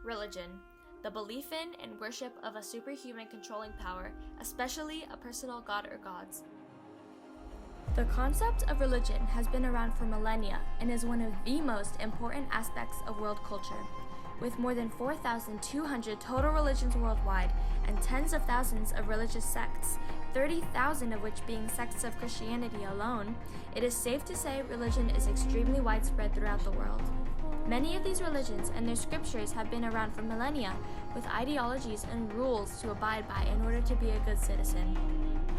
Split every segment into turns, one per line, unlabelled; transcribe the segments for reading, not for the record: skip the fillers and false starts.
Religion, the belief in and worship of a superhuman controlling power, especially a personal god or gods. The concept of religion has been around for millennia and is one of the most important aspects of world culture. With more than 4,200 total religions worldwide and tens of thousands of religious sects, 30,000 of which being sects of Christianity alone, it is safe to say religion is extremely widespread throughout the world. Many of these religions and their scriptures have been around for millennia, with ideologies and rules to abide by in order to be a good citizen.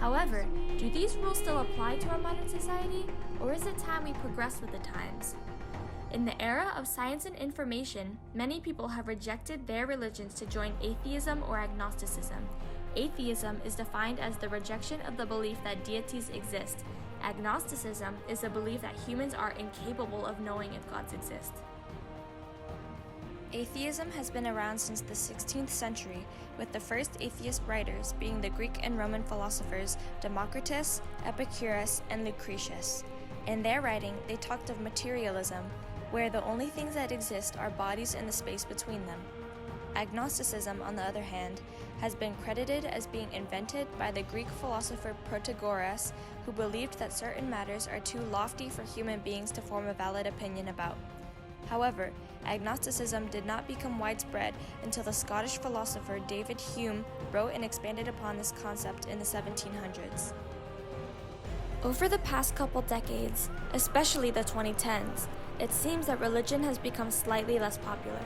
However, do these rules still apply to our modern society, or is it time we progress with the times? In the era of science and information, many people have rejected their religions to join atheism or agnosticism. Atheism is defined as the rejection of the belief that deities exist. Agnosticism is the belief that humans are incapable of knowing if gods exist. Atheism has been around since the 16th century, with the first atheist writers being the Greek and Roman philosophers Democritus, Epicurus, and Lucretius. In their writing, they talked of materialism, where the only things that exist are bodies and the space between them. Agnosticism, on the other hand, has been credited as being invented by the Greek philosopher Protagoras, who believed that certain matters are too lofty for human beings to form a valid opinion about. However, agnosticism did not become widespread until the Scottish philosopher David Hume wrote and expanded upon this concept in the 1700s. Over the past couple decades, especially the 2010s, it seems that religion has become slightly less popular.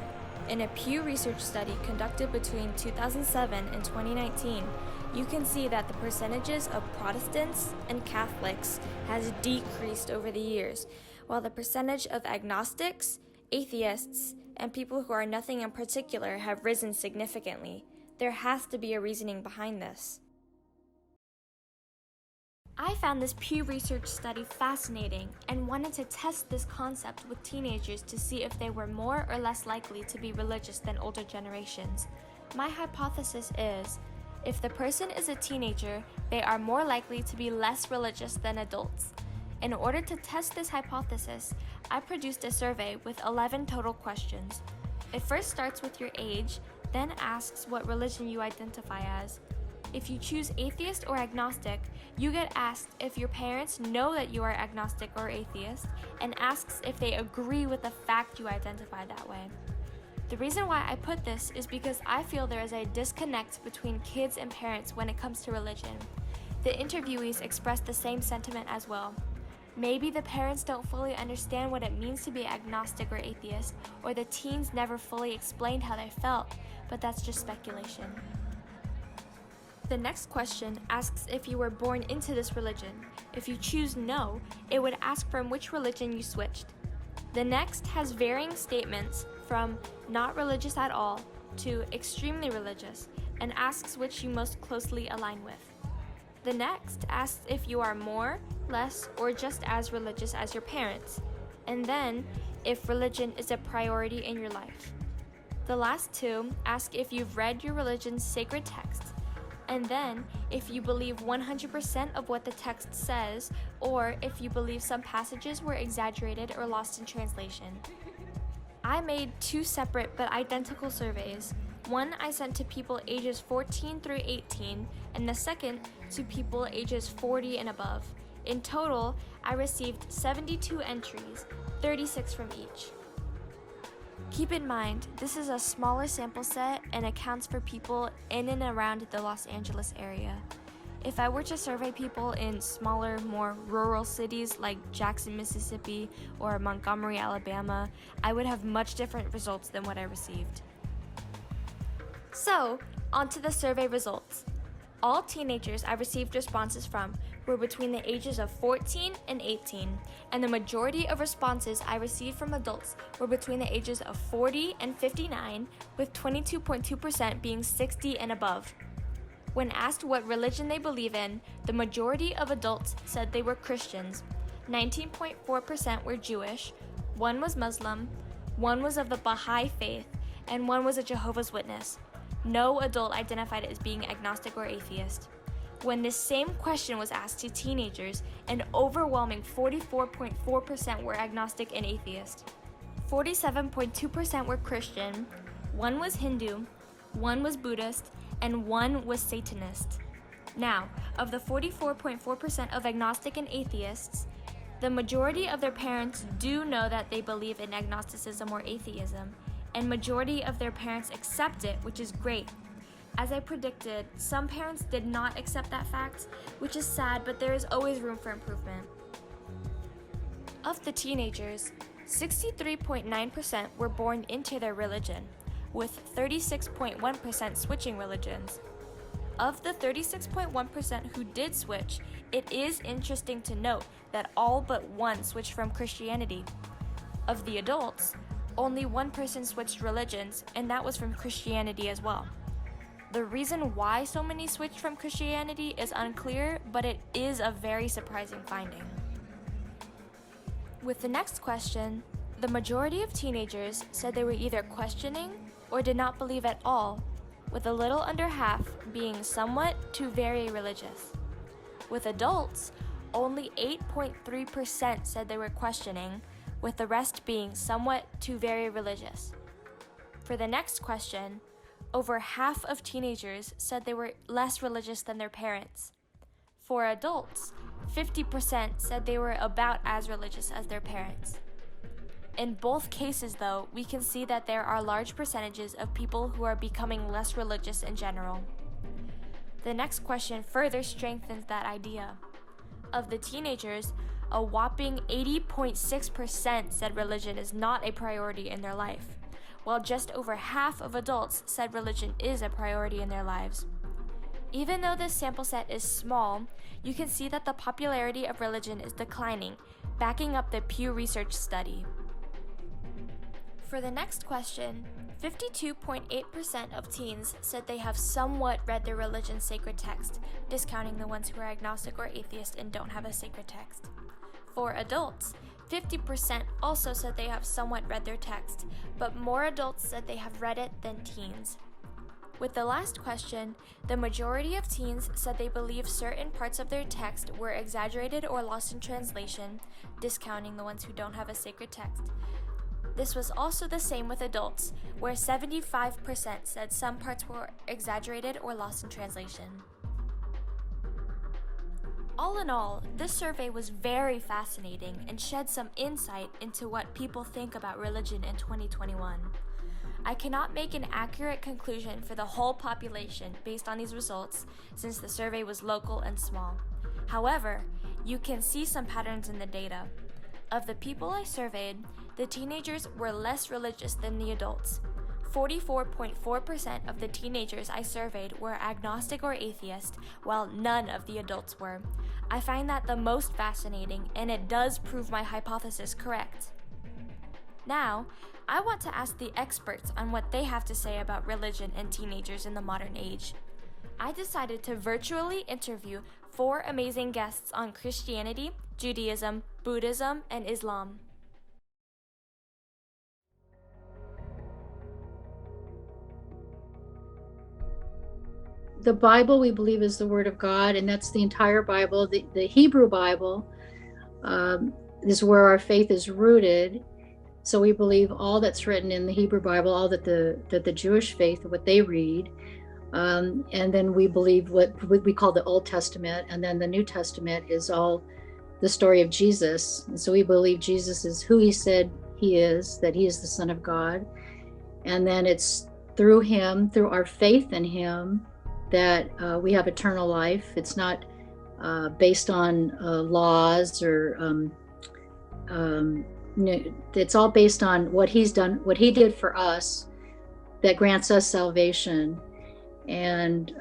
In a Pew Research study conducted between 2007 and 2019, you can see that the percentages of Protestants and Catholics has decreased over the years, while the percentage of agnostics, atheists, and people who are nothing in particular have risen significantly. There has to be a reasoning behind this. I found this Pew Research study fascinating and wanted to test this concept with teenagers to see if they were more or less likely to be religious than older generations. My hypothesis is, if the person is a teenager, they are more likely to be less religious than adults. In order to test this hypothesis, I produced a survey with 11 total questions. It first starts with your age, then asks what religion you identify as. If you choose atheist or agnostic, you get asked if your parents know that you are agnostic or atheist, and asks if they agree with the fact you identify that way. The reason why I put this is because I feel there is a disconnect between kids and parents when it comes to religion. The interviewees expressed the same sentiment as well. Maybe the parents don't fully understand what it means to be agnostic or atheist, or the teens never fully explained how they felt, but that's just speculation. The next question asks if you were born into this religion. If you choose no, it would ask from which religion you switched. The next has varying statements from not religious at all to extremely religious, and asks which you most closely align with. The next asks if you are more, less, or just as religious as your parents, and then if religion is a priority in your life. The last two ask if you've read your religion's sacred texts, and then if you believe 100% of what the text says, or if you believe some passages were exaggerated or lost in translation. I made two separate but identical surveys. One I sent to people ages 14 through 18, and the second to people ages 40 and above. In total, I received 72 entries, 36 from each. Keep in mind, this is a smaller sample set and accounts for people in and around the Los Angeles area. If I were to survey people in smaller, more rural cities like Jackson, Mississippi, or Montgomery, Alabama, I would have much different results than what I received. So, on to the survey results. All teenagers I received responses from were between the ages of 14 and 18, and the majority of responses I received from adults were between the ages of 40 and 59, with 22.2% being 60 and above. When asked what religion they believe in, the majority of adults said they were Christians. 19.4% were Jewish, 1 was Muslim, 1 was of the Baha'i faith, and 1 was a Jehovah's Witness. No adult identified as being agnostic or atheist. When this same question was asked to teenagers, an overwhelming 44.4% were agnostic and atheist. 47.2% were Christian, one was Hindu, one was Buddhist, and one was Satanist. Now, of the 44.4% of agnostic and atheists, the majority of their parents do know that they believe in agnosticism or atheism, and majority of their parents accept it, which is great. As I predicted, some parents did not accept that fact, which is sad, but there is always room for improvement. Of the teenagers, 63.9% were born into their religion, with 36.1% switching religions. Of the 36.1% who did switch, it is interesting to note that all but one switched from Christianity. Of the adults, only one person switched religions, and that was from Christianity as well. The reason why so many switched from Christianity is unclear, but it is a very surprising finding. With the next question, the majority of teenagers said they were either questioning or did not believe at all, with a little under half being somewhat to very religious. With adults, only 8.3% said they were questioning, with the rest being somewhat to very religious. For the next question, over half of teenagers said they were less religious than their parents. For adults, 50% said they were about as religious as their parents. In both cases, though, we can see that there are large percentages of people who are becoming less religious in general. The next question further strengthens that idea. Of the teenagers, a whopping 80.6% said religion is not a priority in their life, while just over half of adults said religion is a priority in their lives. Even though this sample set is small, you can see that the popularity of religion is declining, backing up the Pew Research study. For the next question, 52.8% of teens said they have somewhat read their religion's sacred text, discounting the ones who are agnostic or atheist and don't have a sacred text. For adults, 50% also said they have somewhat read their text, but more adults said they have read it than teens. With the last question, the majority of teens said they believe certain parts of their text were exaggerated or lost in translation, discounting the ones who don't have a sacred text. This was also the same with adults, where 75% said some parts were exaggerated or lost in translation. All in all, this survey was very fascinating and shed some insight into what people think about religion in 2021. I cannot make an accurate conclusion for the whole population based on these results, since the survey was local and small. However, you can see some patterns in the data. Of the people I surveyed, the teenagers were less religious than the adults. 44.4% of the teenagers I surveyed were agnostic or atheist, while none of the adults were. I find that the most fascinating, and it does prove my hypothesis correct. Now, I want to ask the experts on what they have to say about religion and teenagers in the modern age. I decided to virtually interview 4 amazing guests on Christianity, Judaism, Buddhism, and Islam.
The Bible, we believe, is the Word of God, and that's the entire Bible. The Hebrew Bible is where our faith is rooted. So we believe all that's written in the Hebrew Bible, all that the Jewish faith, what they read. And then we believe what we call the Old Testament, and then the New Testament is all the story of Jesus. And so we believe Jesus is who he said he is, that he is the Son of God. And then it's through him, through our faith in him, that we have eternal life. It's not based on laws or it's all based on what he's done, what he did for us, that grants us salvation. And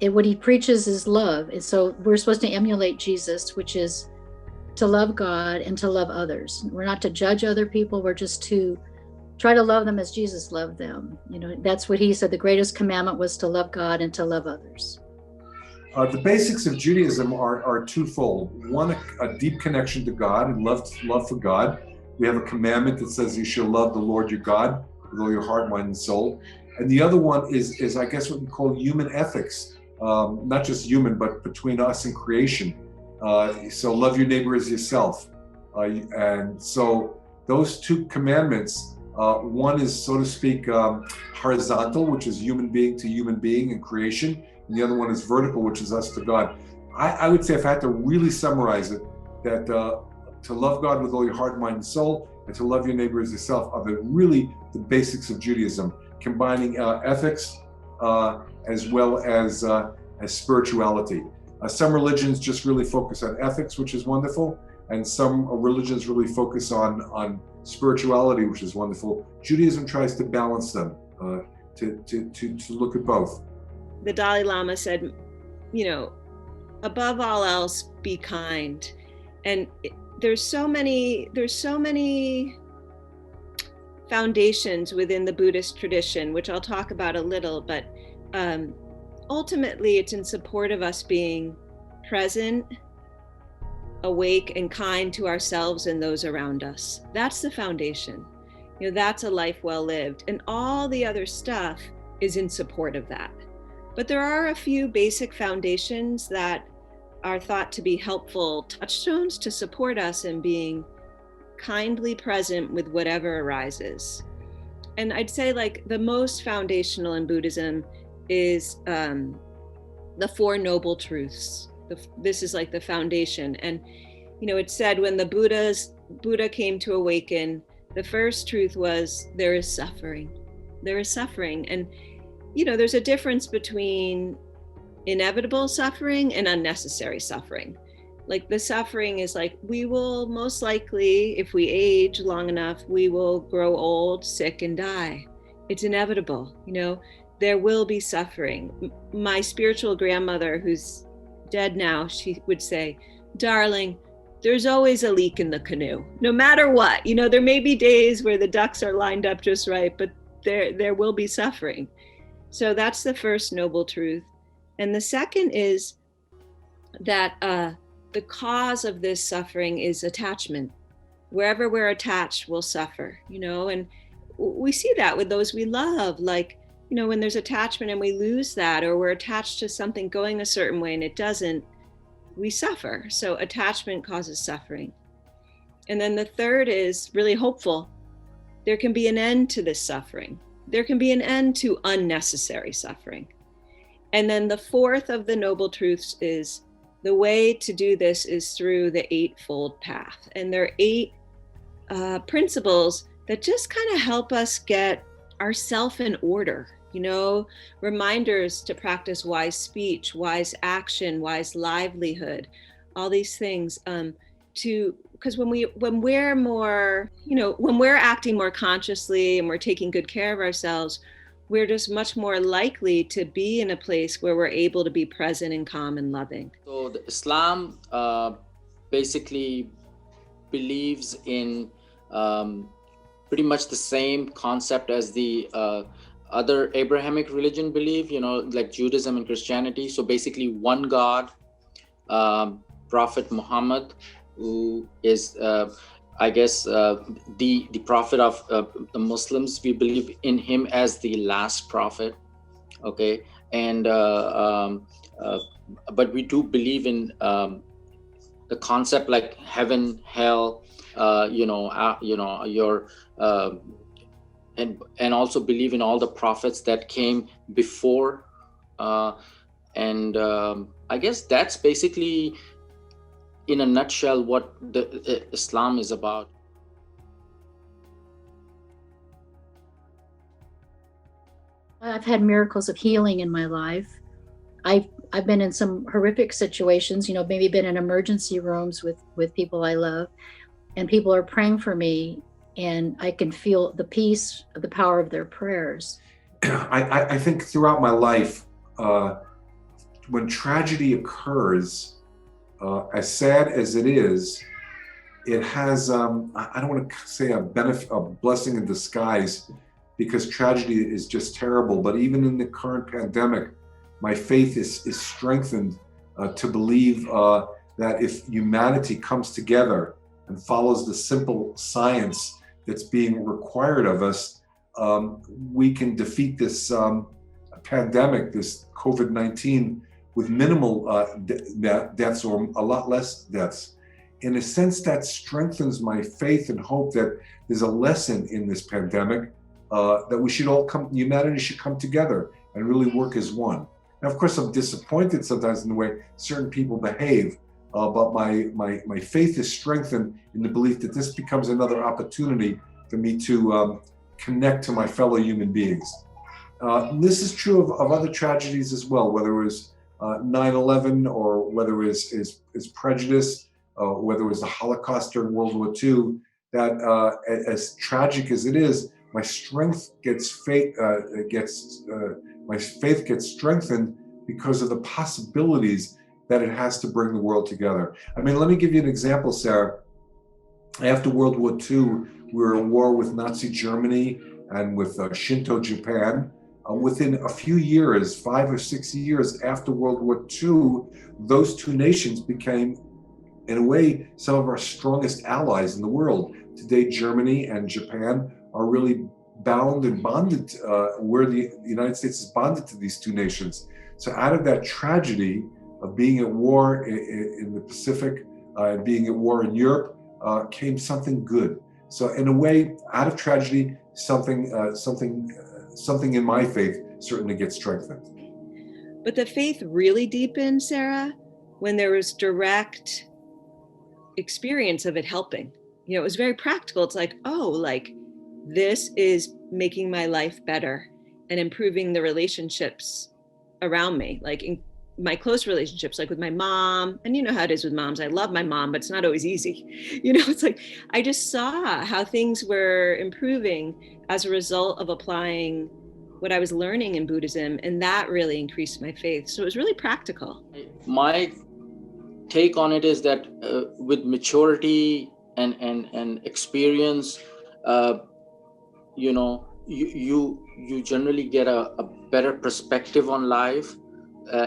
what he preaches is love. And so we're supposed to emulate Jesus, which is to love God and to love others. We're not to judge other people. We're just to try to love them as Jesus loved them. That's what he said. The greatest commandment was to love God and to love others.
The basics of Judaism are twofold. One, a deep connection to God and love for God. We have a commandment that says you shall love the Lord your God with all your heart, mind, and soul. And the other one is I guess what we call human ethics, not just human, but between us and creation. So love your neighbor as yourself. And so those two commandments, one is, so to speak, horizontal, which is human being to human being and creation, and the other one is vertical, which is us to God. I would say, if I had to really summarize it, that to love God with all your heart, mind, and soul, and to love your neighbor as yourself are really the basics of Judaism, combining ethics as well as spirituality. Some religions just really focus on ethics, which is wonderful, and some religions really focus on spirituality, which is wonderful. Judaism tries to balance them, to look at both.
The Dalai Lama said, above all else, be kind. And there's so many foundations within the Buddhist tradition, which I'll talk about a little, but ultimately it's in support of us being present, awake, and kind to ourselves and those around us. That's the foundation. That's a life well lived. And all the other stuff is in support of that. But there are a few basic foundations that are thought to be helpful touchstones to support us in being kindly present with whatever arises. And I'd say the most foundational in Buddhism is the Four Noble Truths. This is the foundation. And, it's said when the Buddha came to awaken, the first truth was there is suffering. There is suffering. And, there's a difference between inevitable suffering and unnecessary suffering. The suffering is we will most likely, if we age long enough, we will grow old, sick, and die. It's inevitable. There will be suffering. My spiritual grandmother, who's dead now, she would say, darling, there's always a leak in the canoe, no matter what. There may be days where the ducks are lined up just right, but there will be suffering. So that's the first noble truth. And the second is that the cause of this suffering is attachment. Wherever we're attached, we'll suffer, and we see that with those we love, when there's attachment and we lose that, or we're attached to something going a certain way and it doesn't, we suffer. So attachment causes suffering. And then the third is really hopeful. There can be an end to this suffering. There can be an end to unnecessary suffering. And then the fourth of the noble truths is the way to do this is through the Eightfold Path. And there are 8 principles that just kind of help us get ourself in order, reminders to practice wise speech, wise action, wise livelihood, all these things, because when we're more, when we're acting more consciously and we're taking good care of ourselves, we're just much more likely to be in a place where we're able to be present and calm and loving.
So the Islam basically believes in pretty much the same concept as the other Abrahamic religion believe, like Judaism and Christianity. So basically one God, Prophet Muhammad, who is, the prophet of the Muslims. We believe in him as the last prophet, okay? And but we do believe in the concept like heaven, hell, your and also believe in all the prophets that came before, and I guess that's basically in a nutshell what the Islam is about.
I've had miracles of healing in my life. I've been in some horrific situations, maybe been in emergency rooms with people I love, and people are praying for me, and I can feel the peace, the power of their prayers.
I think throughout my life, when tragedy occurs, as sad as it is, it has, I don't want to say a blessing in disguise, because tragedy is just terrible. But even in the current pandemic, my faith is strengthened to believe that if humanity comes together and follows the simple science that's being required of us, we can defeat this pandemic, this COVID-19, with minimal deaths or a lot less deaths. In a sense, that strengthens my faith and hope that there's a lesson in this pandemic, that we should all humanity should come together and really work as one. Now, of course, I'm disappointed sometimes in the way certain people behave, but my faith is strengthened in the belief that this becomes another opportunity for me to connect to my fellow human beings. This is true of other tragedies as well, whether it was 9/11 or whether it is prejudice, whether it was the Holocaust during World War II, that as tragic as it is, my strength my faith gets strengthened because of the possibilities that it has to bring the world together. I mean, let me give you an example, Sarah. After World War II, we were at war with Nazi Germany and with Shinto Japan. Within a few years, 5 or 6 years after World War II, those two nations became, in a way, some of our strongest allies in the world. Today, Germany and Japan are really bound and bonded, where the United States is bonded to these two nations. So out of that tragedy of being at war in the Pacific, being at war in Europe, came something good. So in a way, out of tragedy, something in my faith certainly gets strengthened.
But the faith really deepened, Sarah, when there was direct experience of it helping. You know, it was very practical. It's like, oh, like this is making my life better and improving the relationships around me, like in my close relationships, like with my mom. And you know how it is with moms. I love my mom, but it's not always easy. You know, it's like, I just saw how things were improving as a result of applying what I was learning in Buddhism. And that really increased my faith. So it was really practical.
My take on it is that with maturity and experience, you know, you generally get a better perspective on life.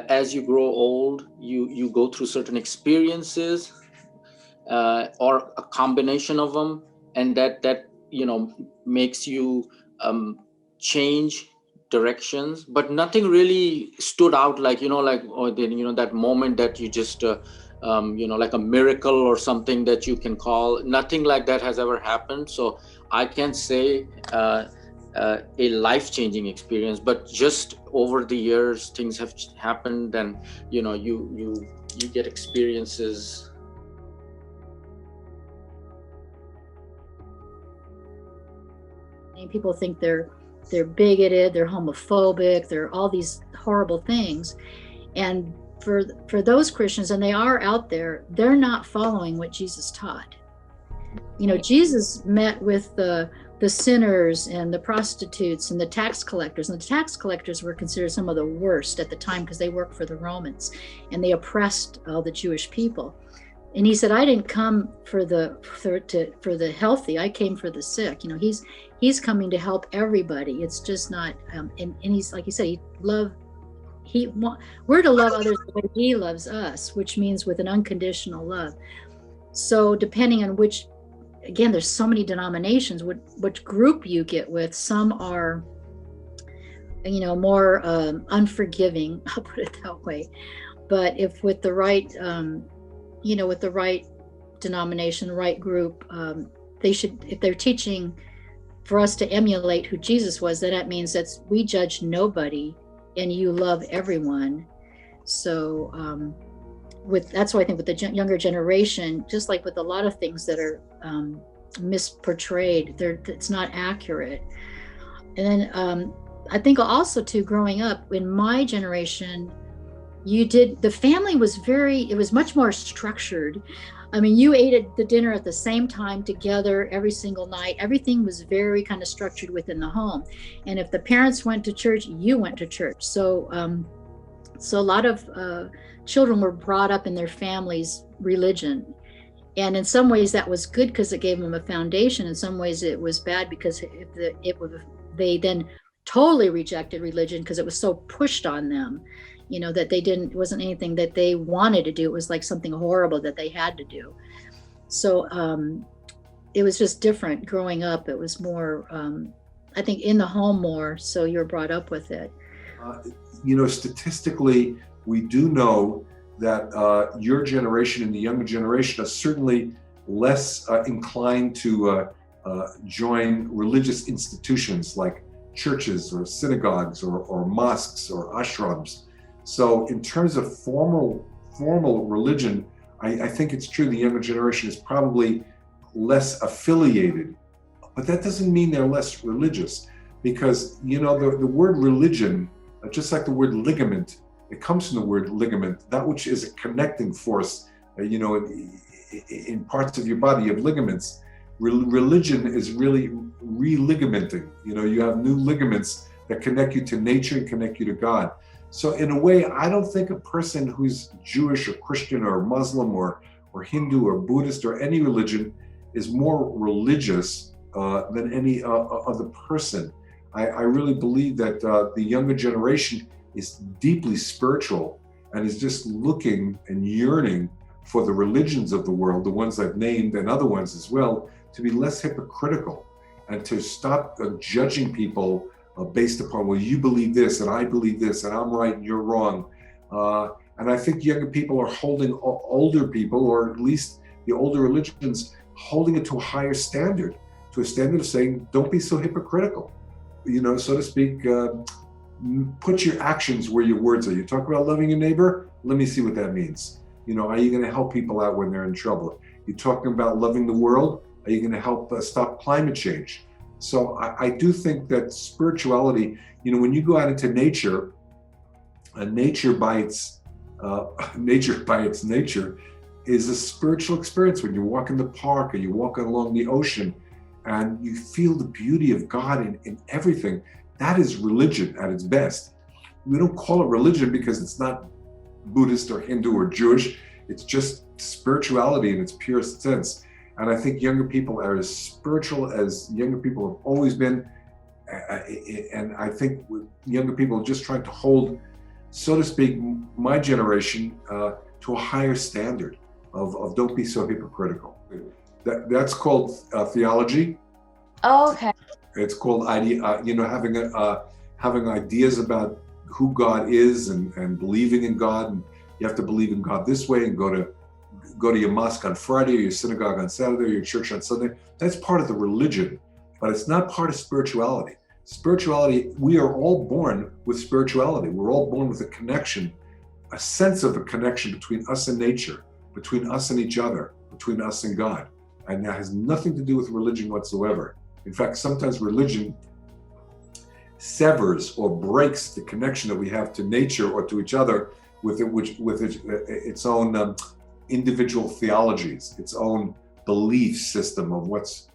As you grow old, you go through certain experiences, or a combination of them, and that you know makes you change directions. But nothing really stood out, like or then that moment that you just like a miracle or something that you can call. Nothing like that has ever happened. So I can't say a life-changing experience, but just over the years things have happened, and you get experiences.
People think they're bigoted, they're homophobic, they're all these horrible things, and for those Christians, and they are out there, they're not following what Jesus taught. Jesus met with the sinners and the prostitutes and the tax collectors. And the tax collectors were considered some of the worst at the time because they worked for the Romans and they oppressed all the Jewish people. And he said, I didn't come for the healthy, I came for the sick. He's coming to help everybody. It's just not, and he's, like you said, we're to love others the way he loves us, which means with an unconditional love. So depending on which, again, there's so many denominations, which group you get with. Some are, more unforgiving, I'll put it that way. But if with the right, with the right denomination, the right group, they should, if they're teaching for us to emulate who Jesus was, then that means that we judge nobody and you love everyone. So that's why I think with the younger generation, just like with a lot of things that are misportrayed, it's not accurate. And then I think also too, growing up in my generation, the family was it was much more structured. I mean, you ate at the dinner at the same time together every single night. Everything was very kind of structured within the home. And if the parents went to church, you went to church. So a lot of children were brought up in their family's religion. And in some ways that was good because it gave them a foundation. In some ways it was bad because they then totally rejected religion because it was so pushed on them, that it wasn't anything that they wanted to do. It was like something horrible that they had to do. So it was just different growing up. It was more, I think, in the home more, so you're brought up with it.
Statistically, we do know that your generation and the younger generation are certainly less inclined to join religious institutions like churches or synagogues or mosques or ashrams. So in terms of formal religion, I think it's true the younger generation is probably less affiliated, but that doesn't mean they're less religious, because the word religion, just like the word ligament, it comes from the word ligament, that which is a connecting force. In parts of your body, you have ligaments. Religion is really re-ligamenting. You have new ligaments that connect you to nature and connect you to God. So in a way, I don't think a person who's Jewish or Christian or Muslim or Hindu or Buddhist or any religion is more religious than any other person. I really believe that the younger generation is deeply spiritual and is just looking and yearning for the religions of the world, the ones I've named and other ones as well, to be less hypocritical and to stop judging people based upon, well, you believe this and I believe this and I'm right and you're wrong. And I think younger people are holding older people, or at least the older religions, holding it to a higher standard, to a standard of saying, don't be so hypocritical, so to speak. Put your actions where your words are. You talk about loving your neighbor, let me see what that means. Are you going to help people out when they're in trouble? You're talking about loving the world, are you going to help stop climate change? So I do think that spirituality, when you go out into nature, nature by its nature is a spiritual experience. When you walk in the park or you walk along the ocean and you feel the beauty of God in everything, that is religion at its best. We don't call it religion because it's not Buddhist or Hindu or Jewish. It's just spirituality in its purest sense. And I think younger people are as spiritual as younger people have always been. And I think younger people are just trying to hold, so to speak, my generation to a higher standard of don't be so hypocritical. That's called theology.
Oh, okay.
It's called having ideas about who God is and believing in God. And you have to believe in God this way and go to your mosque on Friday or your synagogue on Saturday or your church on Sunday. That's part of the religion, but it's not part of spirituality. Spirituality, we are all born with spirituality. We're all born with a connection, a sense of a connection between us and nature, between us and each other, between us and God. And that has nothing to do with religion whatsoever. In fact, sometimes religion severs or breaks the connection that we have to nature or to each other with its own individual theologies, its own belief system of what's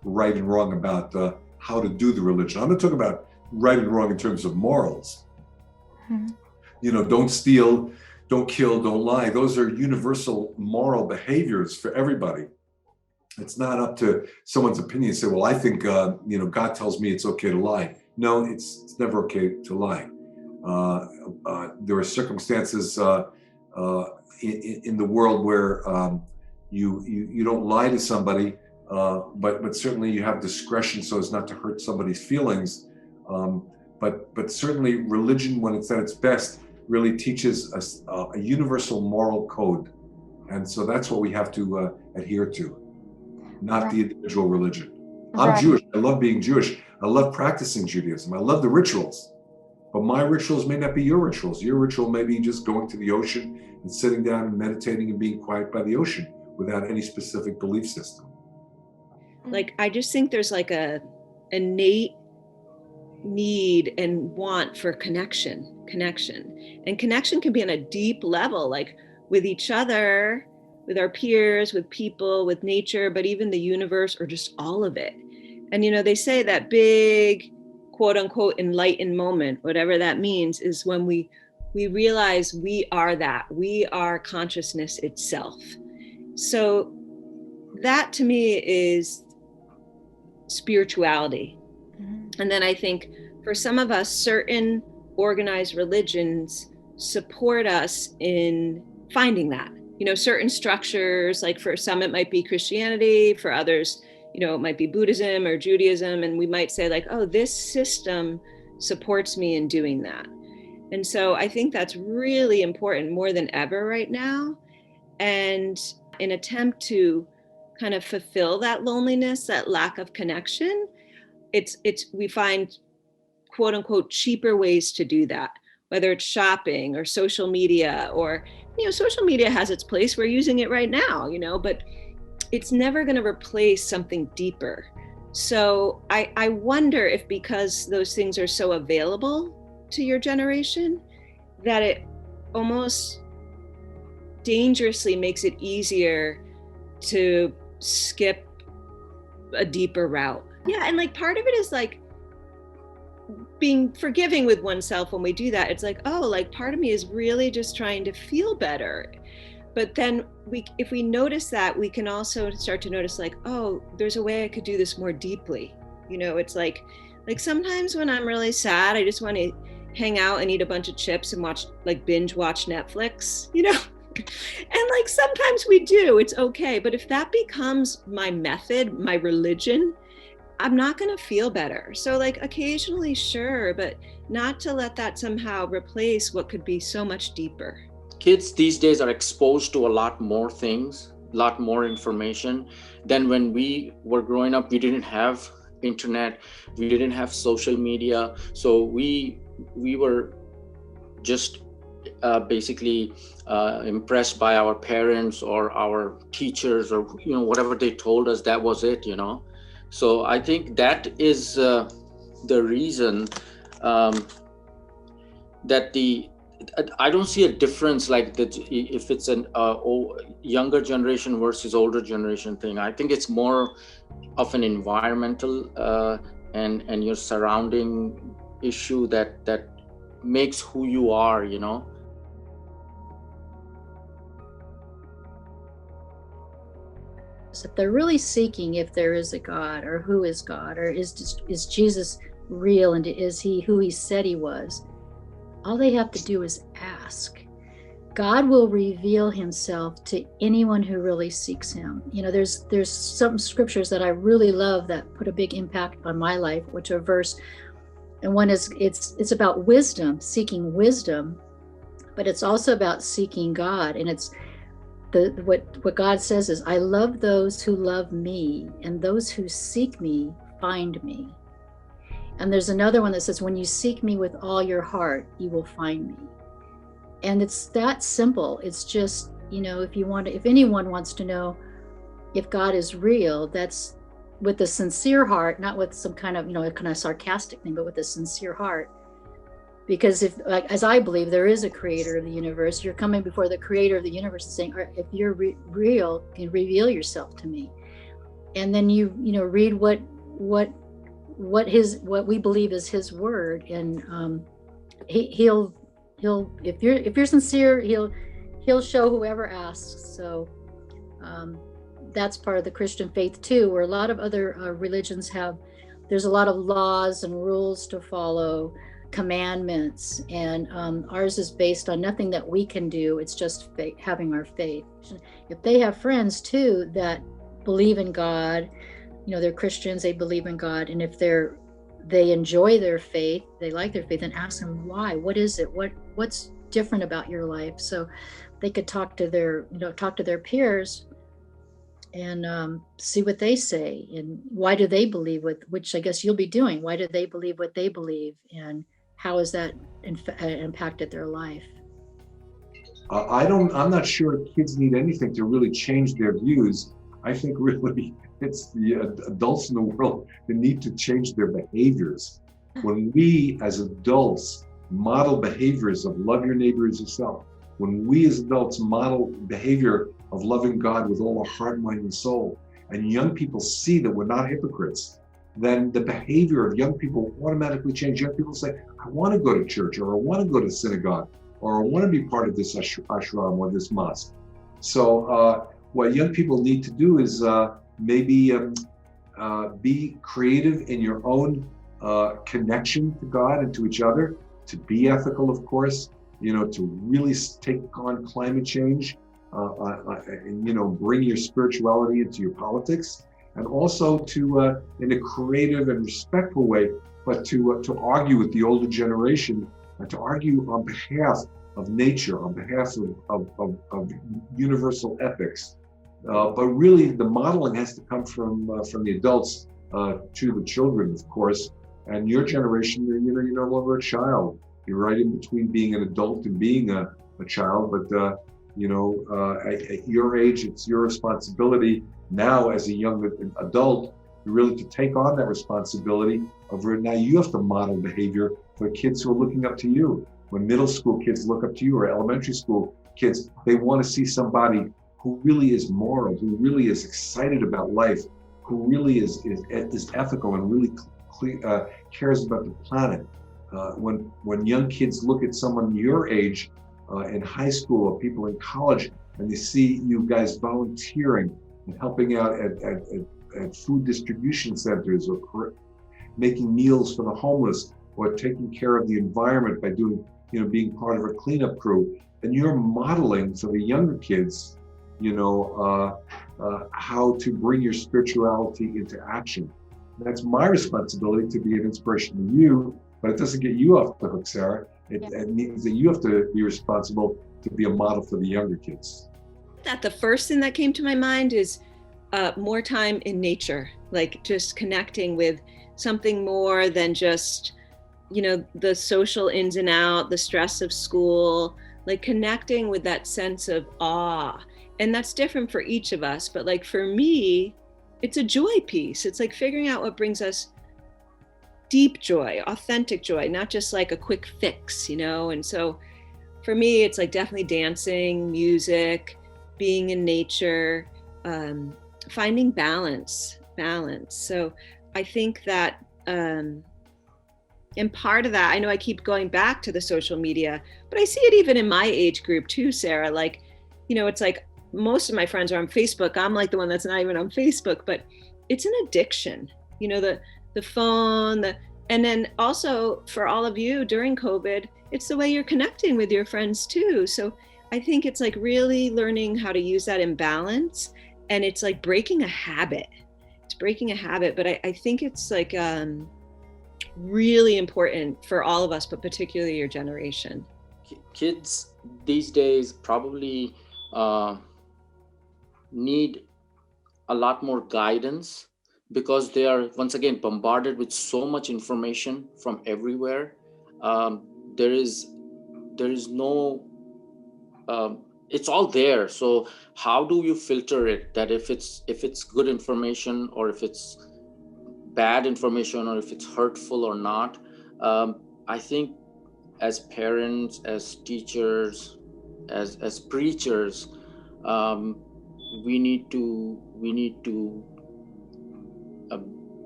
right and wrong about how to do the religion. I'm not talking about right and wrong in terms of morals. Mm-hmm. Don't steal, don't kill, don't lie. Those are universal moral behaviors for everybody. It's not up to someone's opinion to say, well, I think God tells me it's okay to lie. No, it's never okay to lie. There are circumstances in the world where you don't lie to somebody, but certainly you have discretion so as not to hurt somebody's feelings. But certainly religion, when it's at its best, really teaches us a universal moral code. And so that's what we have to adhere to, not the individual religion. I'm Jewish. I love being Jewish. I love practicing Judaism. I love the rituals. But my rituals may not be your rituals. Your ritual may be just going to the ocean and sitting down and meditating and being quiet by the ocean without any specific belief system.
Like, I just think there's like a innate need and want for connection. And connection can be on a deep level, like with each other, with our peers, with people, with nature, but even the universe, or just all of it. And, they say that big, quote unquote, enlightened moment, whatever that means, is when we realize we are that. We are consciousness itself. So that to me is spirituality. Mm-hmm. And then I think for some of us, certain organized religions support us in finding that. Certain structures, like for some it might be Christianity, for others, it might be Buddhism or Judaism, and we might say like, oh, this system supports me in doing that. And so I think that's really important, more than ever right now. And an attempt to kind of fulfill that loneliness, that lack of connection, we find quote unquote cheaper ways to do that, whether it's shopping or social media, or, social media has its place. We're using it right now, but it's never going to replace something deeper. So I wonder if, because those things are so available to your generation, that it almost dangerously makes it easier to skip a deeper route. Yeah, and like part of it is like being forgiving with oneself when we do that. It's like, oh, like part of me is really just trying to feel better. But then if we notice that, we can also start to notice like, oh, there's a way I could do this more deeply. It's like sometimes when I'm really sad, I just want to hang out and eat a bunch of chips and binge watch Netflix, And like sometimes we do, it's okay. But if that becomes my method, my religion, I'm not going to feel better. So like occasionally, sure, but not to let that somehow replace what could be so much deeper.
Kids these days are exposed to a lot more things, a lot more information than when we were growing up. We didn't have internet, we didn't have social media. So we were just basically impressed by our parents or our teachers, or whatever they told us, that was it. So I think that is the reason that I don't see a difference like that if it's an younger generation versus older generation thing. I think it's more of an environmental and your surrounding issue that makes who you are,
So if they're really seeking if there is a God, or who is God, or is Jesus real, and is he who he said he was, all they have to do is ask. God will reveal himself to anyone who really seeks him. There's some scriptures that I really love that put a big impact on my life, which are verse, and one is it's about wisdom, seeking wisdom, but it's also about seeking God. And it's what God says is, I love those who love me, and those who seek me find me. And there's another one that says, when you seek me with all your heart, you will find me. And it's that simple. It's just, if anyone wants to know if God is real, that's with a sincere heart, not with some kind of sarcastic thing, but with a sincere heart. Because if, like, as I believe, there is a creator of the universe, you're coming before the creator of the universe and saying, if you're real, you can reveal yourself to me. And then you read what we believe is his word, and he'll if you're sincere, he'll show whoever asks. So that's part of the Christian faith too, where a lot of other religions there's a lot of laws and rules to follow, commandments, and ours is based on nothing that we can do. It's just having our faith. If they have friends too that believe in God, they're Christians, they believe in God, and if they enjoy their faith, they like their faith, and ask them why. What is it? What's different about your life? So they could talk to their peers and see what they say, and why do they believe which I guess you'll be doing. Why do they believe what they believe, and how has that impacted their life?
I'm not sure kids need anything to really change their views. I think really it's the adults in the world that need to change their behaviors. When we as adults model behaviors of love your neighbor as yourself, when we as adults model behavior of loving God with all our heart, mind, and soul, and young people see that we're not hypocrites, then the behavior of young people automatically change. Young people say, I want to go to church, or I want to go to synagogue, or I want to be part of this ashram or this mosque. So what young people need to do is maybe be creative in your own connection to God and to each other, to be ethical, of course, to really take on climate change, and bring your spirituality into your politics, and also to, in a creative and respectful way, but to argue with the older generation, and to argue on behalf of nature, on behalf of universal ethics. But really, the modeling has to come from the adults to the children, of course. And your generation, you're no longer a child. You're right in between being an adult and being a child. But at your age, it's your responsibility now as a young adult, really to take on that responsibility of now you have to model behavior for kids who are looking up to you. When middle school kids look up to you, or elementary school kids, they want to see somebody who really is moral, who really is excited about life, who really is ethical and really cares about the planet. When young kids look at someone your age in high school or people in college, and they see you guys volunteering and helping out at food distribution centers, or making meals for the homeless, or taking care of the environment by doing, being part of a cleanup crew, and you're modeling for the younger kids, how to bring your spirituality into action. That's my responsibility, to be an inspiration to you, but it doesn't get you off the hook, Sarah. It means that you have to be responsible to be a model for the younger kids.
That the first thing that came to my mind is more time in nature, like just connecting with something more than just, the social ins and out, the stress of school, like connecting with that sense of awe. And that's different for each of us. But like for me, it's a joy piece. It's like figuring out what brings us deep joy, authentic joy, not just like a quick fix, And so for me, it's like definitely dancing, music, being in nature, finding balance. So I think that, and part of that, I know I keep going back to the social media, but I see it even in my age group too, Sarah. Like, it's like most of my friends are on Facebook. I'm like the one that's not even on Facebook, but it's an addiction, the phone, and then also for all of you during COVID, it's the way you're connecting with your friends too. So I think it's like really learning how to use that in balance, and it's like breaking a habit. It's breaking a habit, but I think it's like really important for all of us, but particularly your generation.
Kids these days probably need a lot more guidance, because they are once again bombarded with so much information from everywhere. There is no it's all there. So how do you filter it, that if it's good information, or if it's bad information, or if it's hurtful or not? I think as parents, as teachers, as preachers, we need to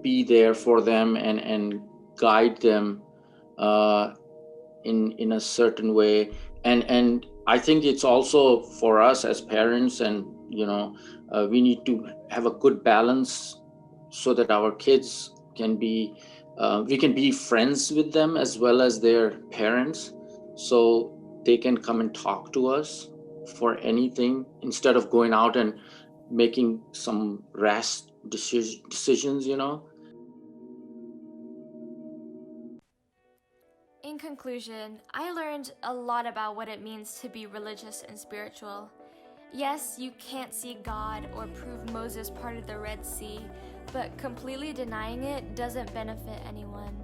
be there for them and guide them in a certain way. And I think it's also for us as parents, and we need to have a good balance so that our kids can be we can be friends with them as well as their parents, so they can come and talk to us for anything, instead of going out and making some rash decisions.
In conclusion, I learned a lot about what it means to be religious and spiritual. Yes, you can't see God or prove Moses parted the Red Sea, but completely denying it doesn't benefit anyone.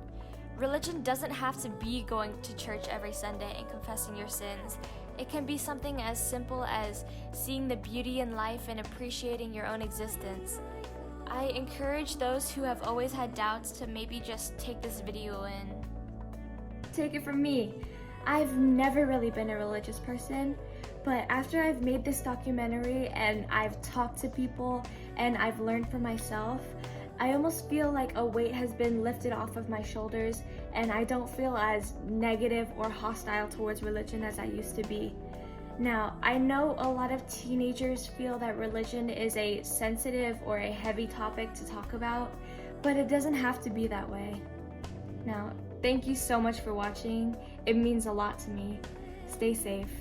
Religion doesn't have to be going to church every Sunday and confessing your sins. It can be something as simple as seeing the beauty in life and appreciating your own existence. I encourage those who have always had doubts to maybe just take this video in. Take it from me. I've never really been a religious person, but after I've made this documentary and I've talked to people and I've learned for myself, I almost feel like a weight has been lifted off of my shoulders, and I don't feel as negative or hostile towards religion as I used to be. Now, I know a lot of teenagers feel that religion is a sensitive or a heavy topic to talk about, but it doesn't have to be that way. Now, thank you so much for watching. It means a lot to me. Stay safe.